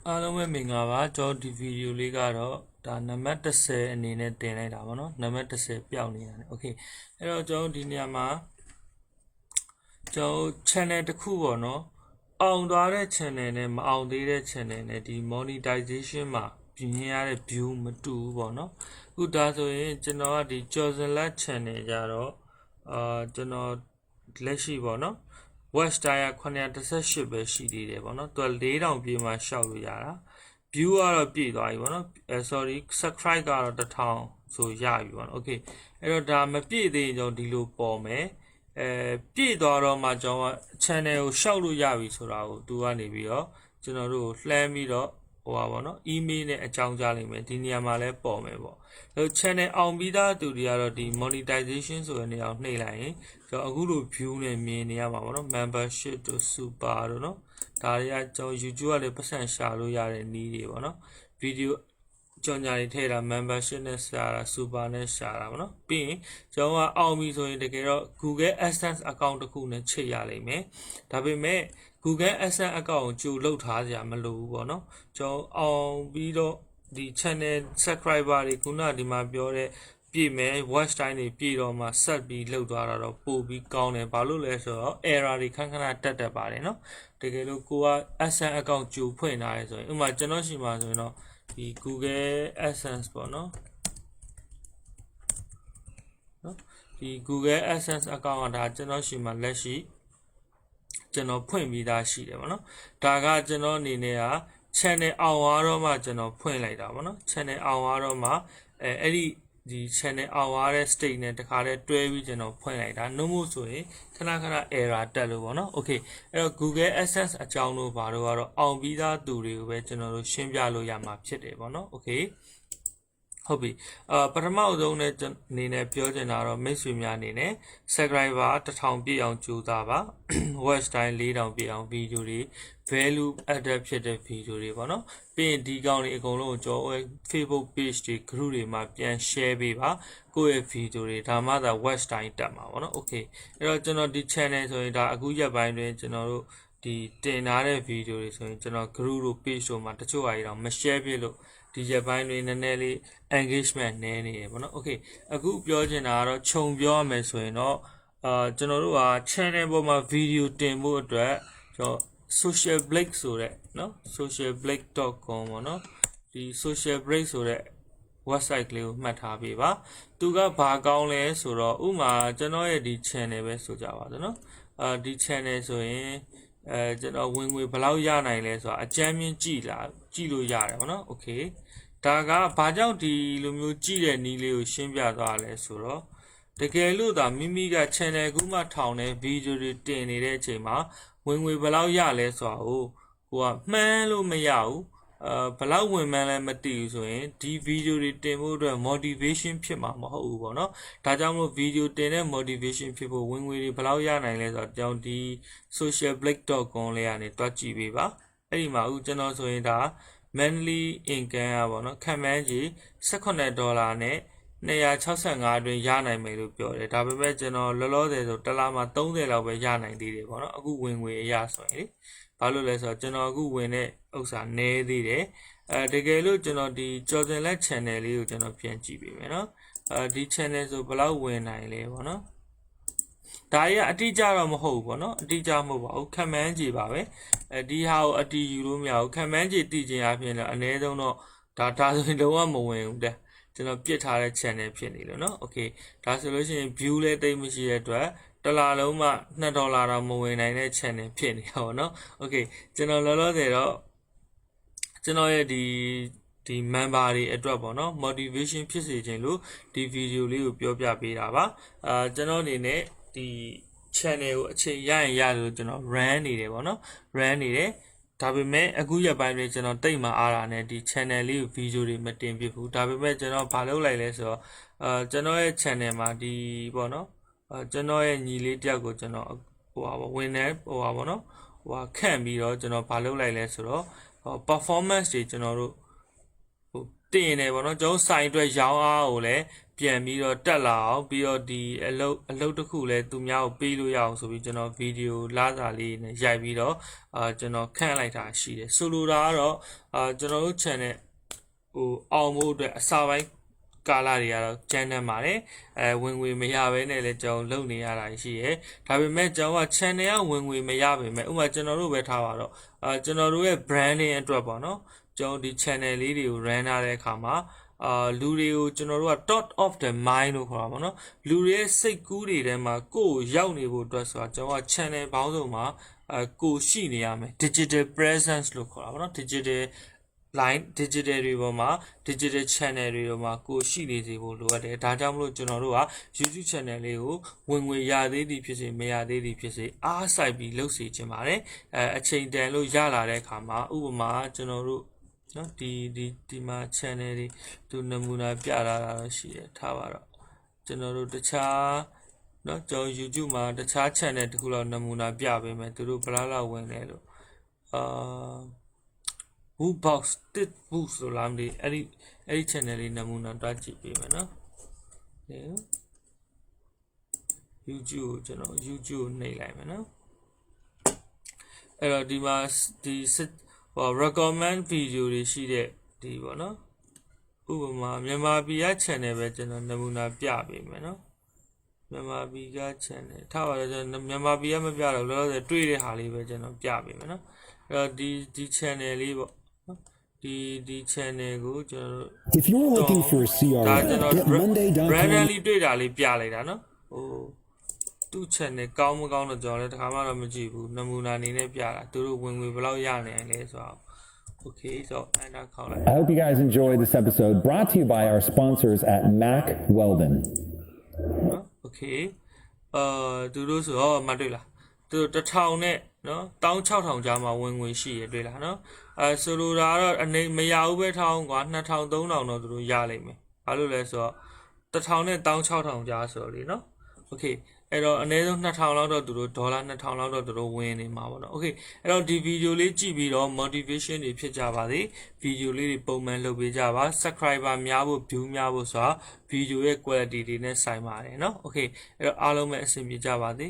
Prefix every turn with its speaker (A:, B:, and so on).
A: အားလုံးပဲမင်္ဂလာပါကျွန်တော်ဒီဗီဒီယိုလေးကတော့ဒါနံပါတ်10အနေနဲ့တင်လိုက်တာပေါ့နော်နံပါတ်10ပျောက်နေတာ ਨੇ okay အဲ့တော့ကျွန်တော်ဒီနေရာမှာကျွန်တော် channel တစ်ခုပေါ့နော်အောင်သွားတဲ့ channel နဲ့မအောင်သေးတဲ့ channel နဲ့ဒီ monetization မှာပြင်ရတဲ့ view မတူဘူးပေါ့နော်အခုဒါဆိုရင်ကျွန်တော်ကဒီ Kyaw Zin Lat channel ကြတော့ကျွန်တော်လက်ရှိပေါ့နော်watch time 918ပဲရှိသေးတယ်ပေါ့နော်သူက4000ပြေးမှရှောက်လို့ရတာ view ကတော့ပြည့်သွားပြီပေါ့နော်sorry subscribe ကတော့1000ဆိုရပြီပေါ့နော် okay အဲ့တော့ဒါမပြည့်သေးရင်ကျွန်တော်ဒီလိုပေါ်မယ်ပြည့်သွားတော့မှကျွန်တော် channel ကိုရှောက်လို့ရပြီဆိုတာကိုသူကနေပြီးတော့ကျွန်တော်တို့လှမ်းပြီးတော့ဟိုပါပေါ့နော် email နဲ့အကြောင်းကြားလိုက်မယ်ဒီနေရာမှာလည်းပေါ်မယ်ပေါ့အဲ့ channel အောင်ပြီးသားသူတွေကတော့ဒီ monetization ဆိုတဲ့နေရာကိုနှိပ်လိုက်ရင်ကျွန်တော်အခုလို view နဲ့မြင်နေရမှာပေါ့နော် membership တို့ super တို့နော်ဒါတွေကကျွန်တော် YouTube ကလည်းပတ်စံရှာလို့ရတဲ့နည်းတွေပေါ့နော် video ကြော်ညာတွေထည့်တာ membership နဲ့ရှာတာ super နဲ့ရှာတာပေါ့နော်ပြီးရင်ကျွန်တော်ကအောင်ပြီဆိုရင်တကယ်တော့ Google AdSense account တစ်ခုနဲ့ချိတ်ရလိမ့်မယ်ဒါပေမဲ့ Google AdSense account ကိုကြိုလုပ်ထားကြမလို့ဘူးပေါ့နော်ကျွန်တော်အောင်ပြီးတော့ဒီ channel subscriber တွေခုနဒီမှာပြောတဲ့ပြည့်မယ် watch time တွေပြည့်တော့မှဆက်ပြီးလှုပ်သွားတာတော့ပို့ပြီးကောင်းတယ်ဘာလို့လဲဆိုတော့ error တွေခဏခဏတက်တတ်ပါတယ်နော်တကယ်လို့ကိုက AdSense account ကြိုဖွင့်ထားရဲဆိုရင်ဥပမာကျွန်တော်ရှိမှာဆိုရင်တော့ဒီ Google AdSense ပေါ့နော်ဒီ Google AdSense account ကဒါကျွန်တော်ရှိမှာလက်ရှိကျွန်တော်ဖွင့်ပြီးသားရှိတယ်ပေါ့နော်ဒါကကျွန်တော်အနေနဲ့က channel အောင်သွားတော့မှကျွန်တော်ဖွင့်လိုက်တာပေါ့နော် channel အောင်သွားတော့မှအဲ့ဒီ channel အောင်သွားတဲ့ state နဲ့တခါတည်းတွဲပြီးကျွန်တော်ဖွင့်လိုက်တာနှုတ်မို့ဆိုရင်ခဏခဏ error တက်လို့ပေါ့နော် okay အဲ့တော့ Google AdSense အကြောင်းလို့ဘာလို့ကတော့အောင်ပြီးသားသူတွေကိုပဲကျွန်တော်တို့ရှင်းပြလို့ရမှာဖြစ်တယ်ပေါ့နော် okay ဟုတ်ပြီပထမအဆုံးနဲ့အနေနဲ့ပြောချင်တာတော့မိတ်ဆွေများအနေနဲ့ subscriber 1000ပြည့်အောင်ကြိုးစားပါ watch time 4000ပြည့်အောင်ဗီဒီယိုတွေ value added ဖြစ်တဲ့ဗီဒီယိုတွေပေါ့နော်ပြီးရင်ဒီကောင်တွေအကုန်လုံးကိုကျွန်တော် Facebook page တွေ group တွေမှာပြန် share ပေးပါကိုယ့်ရဲ့ဗီဒီယိုတွေဒါမှသာ watch time တက်မှာပေါ့နော် okay အဲ့တော့ကျွန်တော်ဒီ channel ဆိုရင်ဒါအခုရက်ပိုင်းတွင်ကျွန်တော်တို့ဒီတင်ထားတဲ့ဗီဒီယိုတွေဆိုရင်ကျွန်တော် group တို့ page တို့မှာတချို့အရာတွေတော့မ share ပြလို့ဒီရက်ပိုင်းတွင်နည်းနည်းလေး engagement နည်းနေတယ်ပေါ့နော် okay အခုပြောချင်တာကတော့ခြုံပြောရမယ်ဆိုရင်တော့ကျွန်တော်တို့က channel ပေါ်မှာ video တင်ဖို့အတွက်ကျွန်တော် social break ဆိုတဲ့เนาะ socialbreak.com ပေါ့เนาะဒီ social break ဆိုတဲ့ website ကလေးကိုမှတ်ထားပေးပါသူကဘာကောင်းလဲဆိုတော့ဥမာကျွန်တော်ရဲ့ဒီ channel ပဲဆိုကြပါစို့เนาะဒီ channel ဆိုရင်ကျွန်တော်ဝင်ငွေဘယ်လောက်ရနိုင်လဲဆိုတာအကြမ်းမြင့်ကြည့်လို့ရတယ်ပေါ့နော် okay ဒါကဘာကြောင့်ဒီလိုမျိုးကြည့်တဲ့နည်းလေးကိုရှင်းပြသွားလဲဆိုတော့တကယ်လို့သာမိမိက channel ကူးမှထောင်တဲ့ဗီဒီယိုတွေတင်နေတဲ့အချိန်မှာဝင်ငွေဘယ်လောက်ရလဲဆိုတာကိုကမှန်းလို့မရဘူးဘယ်လောက်ဝင်မှန်းလဲမသိဘူးဆိုရင်ဒီဗီဒီယိုတွေတင်ဖို့အတွက် motivation ဖြစ်မှာမဟုတ်ဘူးပေါ့နော်ဒါကြောင့်မို့ဗီဒီယိုတင်တဲ့ motivation ဖြစ်ဖို့ဝင်ငွေတွေဘယ်လောက်ရနိုင်လဲဆိုတော့ကျွန်တော်ဒီ socialbreak.com လေးကနေတွက်ကြည့်ပေးပါအဲ့ဒီမှာအခုကျွန်တော်ဆိုရင်ဒါ monthly income อ่ะပေါ့နော်ခံမှန်းကြီး$18နဲ့265အတွင်းရနိုင်မယ်လို့ပြောတယ်ဒါပေမဲ့ကျွန်တော်လောလောဆယ်ဆိုတစ်လမှာ30လောက်ပဲရနိုင်သေးတယ်ပေါ့နော်အခုဝင်ငွေအရဆိုရင်လေဘာလို့လဲဆိုတော့ကျွန်တော်အခုဝင်တဲ့ဥစ္စာနည်းသေးတယ်တကယ်လို့ကျွန်တော်ဒီ Kyaw Zin Lat channel လေးကိုကျွန်တော်ပြန်ကြည့်ပေးမယ်နော်ဒီ channel ဆိုဘယ်လောက်ဝင်နိုင်လဲပေါ့နော်ဒါရအတိအကျတော့မဟုတ်ဘူးပေါ့နော်အတိအကျမဟုတ်ပါဘူးခံမှန်းကြည့်ပါပဲဒီဟာကိုအတီးယူလို့မရဘူးခံမှန်းကြည့်တည်ခြင်းအပြင်လည်းအနည်းဆုံးတော့ဒါဆိုရင်လုံးဝမဝင်ဘူးတဲ့ကျွန်တော်ပြစ်ထားတဲ့ channel ဖြစ်နေလို့เนาะ okay ဒါဆိုလို့ရှိရင် view လည်းတိတ်မရှိတဲ့အတွက်တစ်လလုံးမှ$2တော့မဝင်နိုင်တဲ့ channel ဖြစ်နေတာပေါ့เนาะ okay ကျွန်တော်လောလောဆယ်တော့ကျွန်တော်ရဲ့ဒီ member တွေအတွက်ပေါ့เนาะ motivation ဖြစ်စေခြင်းလို့ဒီ video လေးကိုပြောပြပေးတာပါကျွန်တော်အနေနဲ့ဒီ channel ကိုအချိန်ရရင်ရလို့ကျွန်တော် run နေတယ်ပေါ့เนาะ run နေတယ်ဒါပေမဲ့အခုရက်ပိုင်းတွင်ကျွန်တော်တိတ်မအားတာနဲ့ဒီ channel လေးကို video တွေမတင်ပြဘူးဒါပေမဲ့ကျွန်တော်ဘာလုပ်လိုက်လဲဆိုတော့ကျွန်တော်ရဲ့ channel မှာဒီပေါ့နော်ကျွန်တော်ရဲ့ညီလေးတယောက်ကိုကျွန်တော်ဝင်နေပေါ့နော်ခန့်ပြီးတော့ကျွန်တော်ဘာလုပ်လိုက်လဲဆိုတော့performance တွေကျွန်တော်တို့ တင်နေပေါ့နော်ကျွန်တော်ဆိုင်အတွက်ရောင်းအားကိုလည်းပြန်ပြီးတော့တက်လာအောင်ပြီးတော့ဒီအလုပ်တစ်ခုလည်းသူများကိုပေးလို့ရအောင်ဆိုပြီးကျွန်တော်ဗီဒီယိုလာစာလေးနဲ့ရိုက်ပြီးတော့ကျွန်တော်ခန့်လိုက်တာရှိတယ်ဆိုလိုတာကတော့ကျွန်တော်တို့ channel ဟိုအောင်ဖို့အတွက်အစာပိုင်းကာလတွေကတော့ကျန်းတမ်းပါတယ်ဝင်ငွေမရဘဲနဲ့လည်းကျွန်တော်လုပ်နေရတာရှိရဲဒါပေမဲ့ကျွန်တော်က channel ကဝင်ငွေမရပေမဲ့ဥပမာကျွန်တော်တို့ပဲထားပါတော့ကျွန်တော်တို့ရဲ့ branding အတွက်ပေါ့နော်ကျွန်တော်ဒီ channel လေးတွေကို run ထားတဲ့အခါမှာလူတွေကိုကျွန်တော်တို့က top of the mind လို့ခေါ်တာပေါ့နော်လူတွေရဲ့စိတ်ကူးတွေထဲမှာကိုယ်ရောက်နေဖို့အတွက်ဆိုတာကျွန်တော်က channel ပေါင်းစုံမှာကိုရှိနေရမယ် digital presence လို့ခေါ်တာပေါ့နော် digital line digital တွေပေါ်မှာ digital channel တွေပေါ်မှာကိုရှိနေစေဖို့လိုအပ်တယ်ဒါကြောင့်မလို့ကျွန်တော်တို့က YouTube channel လေးကိုဝင်ငွေရသေးသည်ဖြစ်စေမရသေးသည်ဖြစ်စေအားစိုက်ပြီးလုပ်စီခြင်းပါတယ်အချိန်တန်လို့ရလာတဲ့အခါမှာဥပမာကျွန်တော်တို့နော်ဒီမှာ channel တွေသူနမူနာပြလာတာရှိတယ်ထားပါတော့ကျွန်တော်တို့တခြားနော်ကျွန်တော် YouTube မှာတခြား channel တခုလောက်နမူနာပြပေးမယ်သူတို့ဘယ်လောက်ဝင်လဲလို့Book box တစ် book ဆိုလားမသိအဲ့ဒီ channel လေးနမူနာတွားကြည့်ပေးမယ်နော် YouTube ကိုကျွန်တော် YouTube ကိုနှိပ်လိုက်မယ်နော်အဲ့တော့ဒီမှာဒီrecommend video တွေရှိတဲ့ဒီပေါ့နော်ဥပမာမြန်မာပြည်က channel ပဲကျွန်တော်နမူနာပြပေးမယ်နော်မြန်မာပြည်က channel ထားပါတော့ကျွန်တော်မြန်မာပြည်ကမပြတော့လောလောဆယ်တွေ့တဲ့ဟာလေးပဲကျွန်တော်ပြပေးမယ်နော်အဲ့တော့ဒီ channel လေးပေါ့ဒီ channel ကိုကျွန်တော်
B: If you're looking for a CRM, get Monday.com.
A: randomly တွေ့တာလေးပြလိုက်တာနော်ဟိုသူ channel ကောင်းမကောင်းတော့ကျွန်တော်လည်းတစ်ခါမှတော့မကြည့်ဘူးနမူနာအနေနဲ့ပြတာသူတို့ဝင်ငွေဘယ်လောက်ရနိုင်လဲဆိုတော့ Okay so enter ခေါက်လိုက်
B: I hope you guys enjoyed this episode brought to you by our sponsors at Mac Weldon.
A: Okay သူတို့ဆိုတော့မတွေ့လားသူ1000နဲ့နော်16000ကြားမှာဝင်ငွေရှိရတွေ့လားနော်ဆိုလိုတာကတော့အနေမရဘူးပဲထောင်းကွာ2000 3000တော့သူတို့ရလိမ့်မယ်ဘာလို့လဲဆိုတော့1000နဲ့16000ကြားဆိုတော့လေနော် Okay အဲ့တော့အနည်းဆုံး2000လောက်တော့သူတို့ဒေါ်လာ2000လောက်တော့သူတို့ဝင်နေမှာပေါ့နော် Okay အဲ့တော့ဒီဗီဒီယိုလေးကြည့်ပြီးတော့ motivation တွေဖြစ်ကြပါစေဗီဒီယိုလေးတွေပုံမှန်လုပ်ပေးကြပါ subscriber များဖို့ view များဖို့ဆိုတာဗီဒီယိုရဲ့ quality တွေနဲ့ဆိုင်ပါတယ်နော် Okay အဲ့တော့အားလုံးပဲအဆင်ပြေကြပါစေ